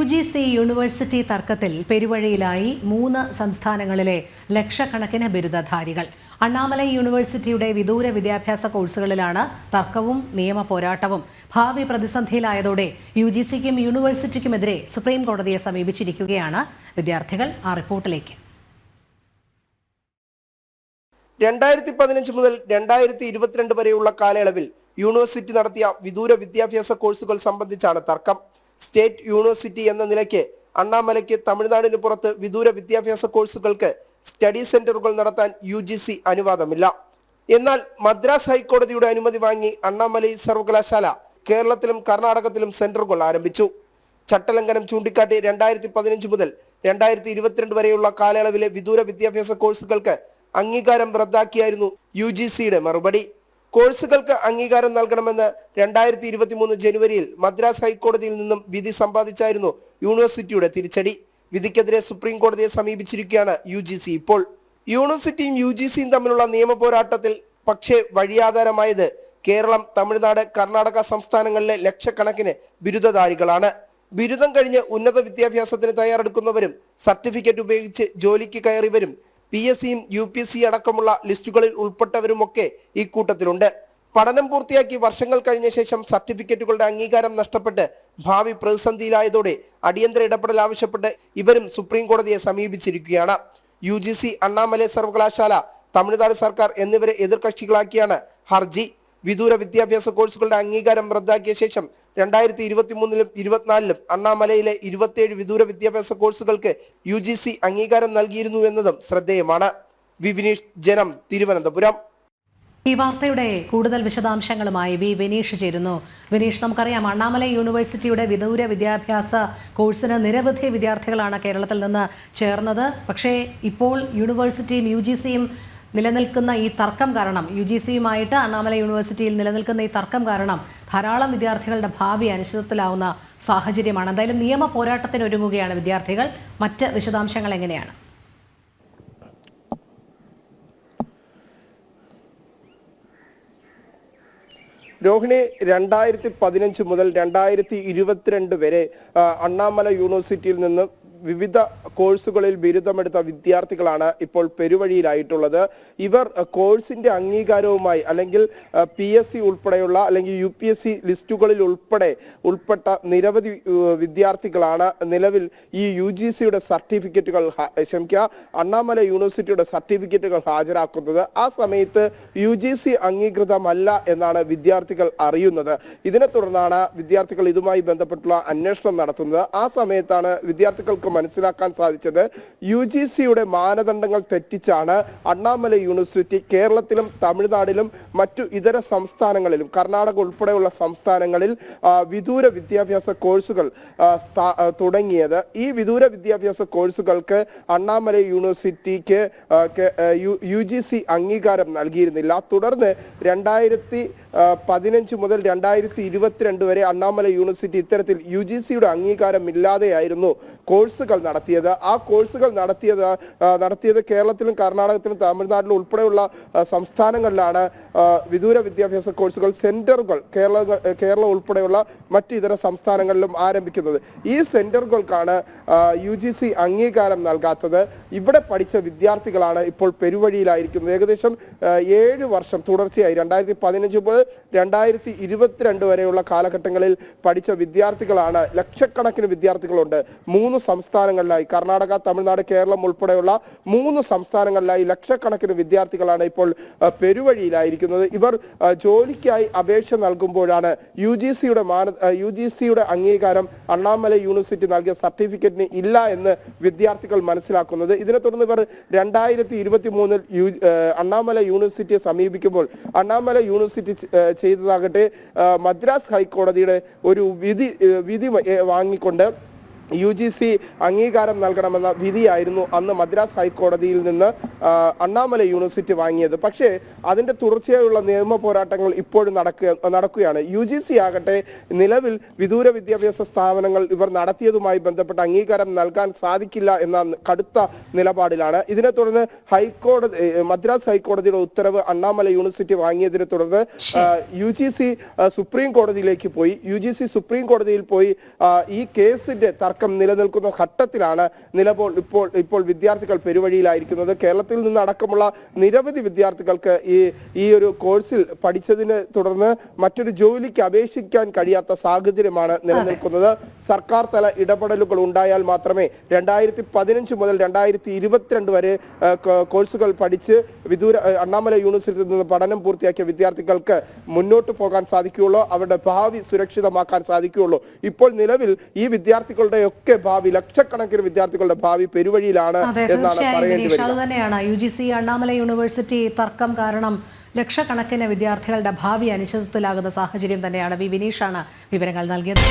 UGC university തർക്കത്തിൽ പെരുവഴിയിലായി 3 സംസ്ഥാനങ്ങളിലെ ലക്ഷക്കണക്കിന് ബിരുദധാരികൾ. അണ്ണാമലൈ യൂണിവേഴ്സിറ്റിയുടെ വിദൂര വിദ്യാഭ്യാസ കോഴ്സുകളിലാണ് തർക്കവും നിയമ പോരാട്ടവും. ഭാവി പ്രതിസന്ധിയിലായതോടെ UGCക്കും യൂണിവേഴ്സിറ്റിക്കുമെതിരെ സുപ്രീം കോടതിയെ സമീപിച്ചിരിക്കുകയാണ് വിദ്യാർത്ഥികൾ. ആ റിപ്പോർട്ടിലേക്ക്. 2015 മുതൽ 2022 വരെയുള്ള കാലയളവിൽ യൂണിവേഴ്സിറ്റി നടത്തിയ വിദൂര വിദ്യാഭ്യാസ കോഴ്സുകൾ സംബന്ധിച്ചാണ് തർക്കം. സ്റ്റേറ്റ് യൂണിവേഴ്സിറ്റി എന്ന നിലയ്ക്ക് അണ്ണാമലയ്ക്ക് തമിഴ്നാടിന് പുറത്ത് വിദൂര വിദ്യാഭ്യാസ കോഴ്സുകൾക്ക് സ്റ്റഡി സെന്ററുകൾ നടത്താൻ UGC അനുവാദമില്ല. എന്നാൽ മദ്രാസ് ഹൈക്കോടതിയുടെ അനുമതി വാങ്ങി അണ്ണാമലൈ സർവകലാശാല കേരളത്തിലും കർണാടകത്തിലും സെന്ററുകൾ ആരംഭിച്ചു. ചട്ടലംഘനം ചൂണ്ടിക്കാട്ടി 2015 മുതൽ 2022 വരെയുള്ള കാലയളവിലെ വിദൂര വിദ്യാഭ്യാസ കോഴ്സുകൾക്ക് അംഗീകാരം റദ്ദാക്കിയായിരുന്നു UGCയുടെ മറുപടി. കോഴ്സുകൾക്ക് അംഗീകാരം നൽകണമെന്ന് 2023 ജനുവരിയിൽ മദ്രാസ് ഹൈക്കോടതിയിൽ നിന്നും വിധി സമ്പാദിച്ചായിരുന്നു യൂണിവേഴ്സിറ്റിയുടെ തിരിച്ചടി. വിധിക്കെതിരെ സുപ്രീം കോടതിയെ സമീപിച്ചിരിക്കുകയാണ് UGC. ഇപ്പോൾ യൂണിവേഴ്സിറ്റിയും UGCയും തമ്മിലുള്ള നിയമ പോരാട്ടത്തിൽ പക്ഷേ വഴിയാധാരമായത് കേരളം, തമിഴ്നാട്, കർണാടക സംസ്ഥാനങ്ങളിലെ ലക്ഷക്കണക്കിന് ബിരുദധാരികളാണ്. ബിരുദം കഴിഞ്ഞ് ഉന്നത വിദ്യാഭ്യാസത്തിന് തയ്യാറെടുക്കുന്നവരും സർട്ടിഫിക്കറ്റ് ഉപയോഗിച്ച് ജോലിക്ക് കയറിയവരും PSCയും UPSC അടക്കമുള്ള ലിസ്റ്റുകളിൽ ഉൾപ്പെട്ടവരുമൊക്കെ ഈ കൂട്ടത്തിലുണ്ട്. പഠനം പൂർത്തിയാക്കി വർഷങ്ങൾ കഴിഞ്ഞ ശേഷം സർട്ടിഫിക്കറ്റുകളുടെ അംഗീകാരം നഷ്ടപ്പെട്ട് ഭാവി പ്രതിസന്ധിയിലായതോടെ അടിയന്തര ഇടപെടൽ ആവശ്യപ്പെട്ട് ഇവരും സുപ്രീം കോടതിയെ സമീപിച്ചിരിക്കുകയാണ്. UGC, അണ്ണാമലൈ സർവകലാശാല, തമിഴ്നാട് സർക്കാർ എന്നിവരെ എതിർകക്ഷികളാക്കിയാണ് ഹർജി. വിദൂര വിദ്യാഭ്യാസ കോഴ്സുകളുടെ അംഗീകാരം റദ്ദാക്കിയ ശേഷം 2023-ലും 2024-ലും അണ്ണാമലയിലെ 27 വിദൂര വിദ്യാഭ്യാസ കോഴ്സുകൾക്ക് UGC അംഗീകാരം നൽകിയിരുന്നു എന്നതും ശ്രദ്ധേയമാണ്. വിനീഷ്, ജനം, തിരുവനന്തപുരം. ഈ വാർത്തയുടെ കൂടുതൽ വിശദാംശങ്ങളുമായി വിനീഷ് ചേരുന്നു. വിനീഷ്, നമുക്കറിയാം അണ്ണാമലൈ യൂണിവേഴ്സിറ്റിയുടെ വിദൂര വിദ്യാഭ്യാസ കോഴ്സിന് നിരവധി വിദ്യാർത്ഥികളാണ് കേരളത്തിൽ നിന്ന് ചേർന്നത്. പക്ഷേ ഇപ്പോൾ യൂണിവേഴ്സിറ്റിയും UGCയും നിലനിൽക്കുന്ന ഈ തർക്കം കാരണം, UGCയുമായിട്ട് അണ്ണാമലൈ യൂണിവേഴ്സിറ്റിയിൽ നിലനിൽക്കുന്ന ഈ തർക്കം കാരണം ധാരാളം വിദ്യാർത്ഥികളുടെ ഭാവി അനിശ്ചിതത്വത്തിലാവുന്ന സാഹചര്യമാണ്. എന്തായാലും നിയമ പോരാട്ടത്തിന് ഒരുങ്ങുകയാണ് വിദ്യാർത്ഥികൾ. മറ്റ് വിശദാംശങ്ങൾ എങ്ങനെയാണ്? രോഹിണി, 2015 മുതൽ 2022 വരെ അണ്ണാമല യൂണിവേഴ്സിറ്റിയിൽ നിന്ന് വിവിധ കോഴ്സുകളിൽ ബിരുദമെടുത്ത വിദ്യാർത്ഥികളാണ് ഇപ്പോൾ പെരുവഴിയിലായിട്ടുള്ളത്. ഇവർ കോഴ്സിന്റെ അംഗീകാരവുമായി അല്ലെങ്കിൽ PSC ഉൾപ്പെടെയുള്ള അല്ലെങ്കിൽ UPSC ലിസ്റ്റുകളിൽ ഉൾപ്പെട്ട നിരവധി വിദ്യാർത്ഥികളാണ് നിലവിൽ ഈ UGCയുടെ സർട്ടിഫിക്കറ്റുകൾ അണ്ണാമല യൂണിവേഴ്സിറ്റിയുടെ സർട്ടിഫിക്കറ്റുകൾ ഹാജരാക്കുന്നത്. ആ സമയത്ത് UGC അംഗീകൃതമല്ല എന്നാണ് വിദ്യാർത്ഥികൾ അറിയുന്നത്. ഇതിനെ തുടർന്നാണ് വിദ്യാർത്ഥികൾ ഇതുമായി ബന്ധപ്പെട്ടുള്ള അന്വേഷണം നടത്തുന്നത്. ആ സമയത്താണ് വിദ്യാർത്ഥികൾക്ക് മനസ്സിലാക്കാൻ സാധിച്ചത് UGCയുടെ മാനദണ്ഡങ്ങൾ തെറ്റിച്ചാണ് അണ്ണാമല യൂണിവേഴ്സിറ്റി കേരളത്തിലും തമിഴ്നാടിലും മറ്റു ഇതര സംസ്ഥാനങ്ങളിലും കർണാടക ഉൾപ്പെടെയുള്ള സംസ്ഥാനങ്ങളിൽ വിദൂര വിദ്യാഭ്യാസ കോഴ്സുകൾ തുടങ്ങിയത്. ഈ വിദൂര വിദ്യാഭ്യാസ കോഴ്സുകൾക്ക് അണ്ണാമല യൂണിവേഴ്സിറ്റിക്ക് UGC അംഗീകാരം നൽകിയിരുന്നില്ല. തുടർന്ന് 2015 മുതൽ 2022 വരെ അണ്ണാമല യൂണിവേഴ്സിറ്റി ഇത്തരത്തിൽ UGCയുടെ അംഗീകാരം ഇല്ലാതെയായിരുന്നു കോഴ്സുകൾ നടത്തിയത്. ആ കോഴ്സുകൾ നടത്തിയത് കേരളത്തിലും കർണാടകത്തിലും തമിഴ്നാട്ടിലും ഉൾപ്പെടെയുള്ള സംസ്ഥാനങ്ങളിലാണ് വിദൂര വിദ്യാഭ്യാസ കോഴ്സുകൾ സെന്ററുകൾ കേരളം ഉൾപ്പെടെയുള്ള മറ്റു ഇതര സംസ്ഥാനങ്ങളിലും ആരംഭിക്കുന്നത്. ഈ സെന്ററുകൾക്കാണ് UGC അംഗീകാരം നൽകാത്തത്. ഇവിടെ പഠിച്ച വിദ്യാർത്ഥികളാണ് ഇപ്പോൾ പെരുവഴിയിലായിരിക്കുന്നത്. ഏകദേശം 7 വർഷം തുടർച്ചയായി 2015 മുതൽ 2022 വരെയുള്ള കാലഘട്ടങ്ങളിൽ പഠിച്ച വിദ്യാർത്ഥികളാണ്. ലക്ഷക്കണക്കിന് വിദ്യാർത്ഥികളുണ്ട്. 3 സംസ്ഥാനങ്ങളിലായി കർണാടക, തമിഴ്നാട്, കേരളം ഉൾപ്പെടെയുള്ള 3 സംസ്ഥാനങ്ങളിലായി ലക്ഷക്കണക്കിന് വിദ്യാർത്ഥികളാണ് ഇപ്പോൾ പെരുവഴിയിലായിരിക്കുന്നത്. ഇവർ ജോലിക്കായി അപേക്ഷ നൽകുമ്പോഴാണ് UGCയുടെ അംഗീകാരം അണ്ണാമല യൂണിവേഴ്സിറ്റി നൽകിയ സർട്ടിഫിക്കറ്റിന് ഇല്ല എന്ന് വിദ്യാർത്ഥികൾ മനസ്സിലാക്കുന്നത്. ഇതിനെ തുടർന്ന് ഇവർ 2023-ൽ അണ്ണാമല യൂണിവേഴ്സിറ്റിയെ സമീപിക്കുമ്പോൾ അണ്ണാമല യൂണിവേഴ്സിറ്റി ചെയ്തതാകട്ടെ മദ്രാസ് ഹൈക്കോടതിയുടെ ഒരു വിധി വാങ്ങിക്കൊണ്ട് UGC അംഗീകാരം നൽകണമെന്ന വിധിയായിരുന്നു അന്ന് മദ്രാസ് ഹൈക്കോടതിയിൽ നിന്ന് അണ്ണാമല യൂണിവേഴ്സിറ്റി വാങ്ങിയത്. പക്ഷേ അതിന്റെ തുടർച്ചയായുള്ള നിയമ പോരാട്ടങ്ങൾ ഇപ്പോഴും നടക്കുകയാണ്. UGC ആകട്ടെ നിലവിൽ വിദൂര വിദ്യാഭ്യാസ സ്ഥാപനങ്ങൾ ഇവർ നടത്തിയതുമായി ബന്ധപ്പെട്ട അംഗീകാരം നൽകാൻ സാധിക്കില്ല എന്ന കടുത്ത നിലപാടിലാണ്. ഇതിനെ തുടർന്ന് മദ്രാസ് ഹൈക്കോടതിയുടെ ഉത്തരവ് അണ്ണാമല യൂണിവേഴ്സിറ്റി വാങ്ങിയതിനെ തുടർന്ന് UGC സുപ്രീം കോടതിയിലേക്ക് പോയി. UGC സുപ്രീം കോടതിയിൽ പോയി ഈ കേസിന്റെ തർക്കം നിലനിൽക്കുന്ന ഘട്ടത്തിലാണ് ഇപ്പോൾ വിദ്യാർത്ഥികൾ പെരുവഴിയിലായിരിക്കുന്നത്. കേരളത്തിൽ നിന്ന് അടക്കമുള്ള നിരവധി വിദ്യാർത്ഥികൾക്ക് ഈ ഒരു കോഴ്സിൽ പഠിച്ചതിനെ തുടർന്ന് മറ്റൊരു ജോലിക്ക് അപേക്ഷിക്കാൻ കഴിയാത്ത സാഹചര്യമാണ് നിലനിൽക്കുന്നത്. സർക്കാർ തല ഇടപെടലുകൾ ഉണ്ടായാൽ മാത്രമേ 2015 മുതൽ 2022 വരെ കോഴ്സുകൾ പഠിച്ച് അണ്ണാമല യൂണിവേഴ്സിറ്റിയിൽ നിന്ന് പഠനം പൂർത്തിയാക്കിയ വിദ്യാർത്ഥികൾക്ക് മുന്നോട്ട് പോകാൻ സാധിക്കുകയുള്ളൂ, അവരുടെ ഭാവി സുരക്ഷിതമാക്കാൻ സാധിക്കുകയുള്ളൂ. ഇപ്പോൾ നിലവിൽ ഈ വിദ്യാർത്ഥികളുടെ ഒക്കെ ഭാവി, ലക്ഷക്കണക്കിന് വിദ്യാർത്ഥികളുടെ ഭാവി പെരുവഴിയിലാണ് എന്നാണ് പറയേണ്ടി വരുന്നത്. അതുതന്നെയാണ് UGC അണ്ണാമല യൂണിവേഴ്സിറ്റി തർക്കം കാരണം ലക്ഷക്കണക്കിന് വിദ്യാർത്ഥികളുടെ ഭാവി അനിശ്ചിതത്വത്തിലാകുന്ന സാഹചര്യം തന്നെയാണ്. വിനീഷാണ് വിവരങ്ങൾ നൽകിയത്.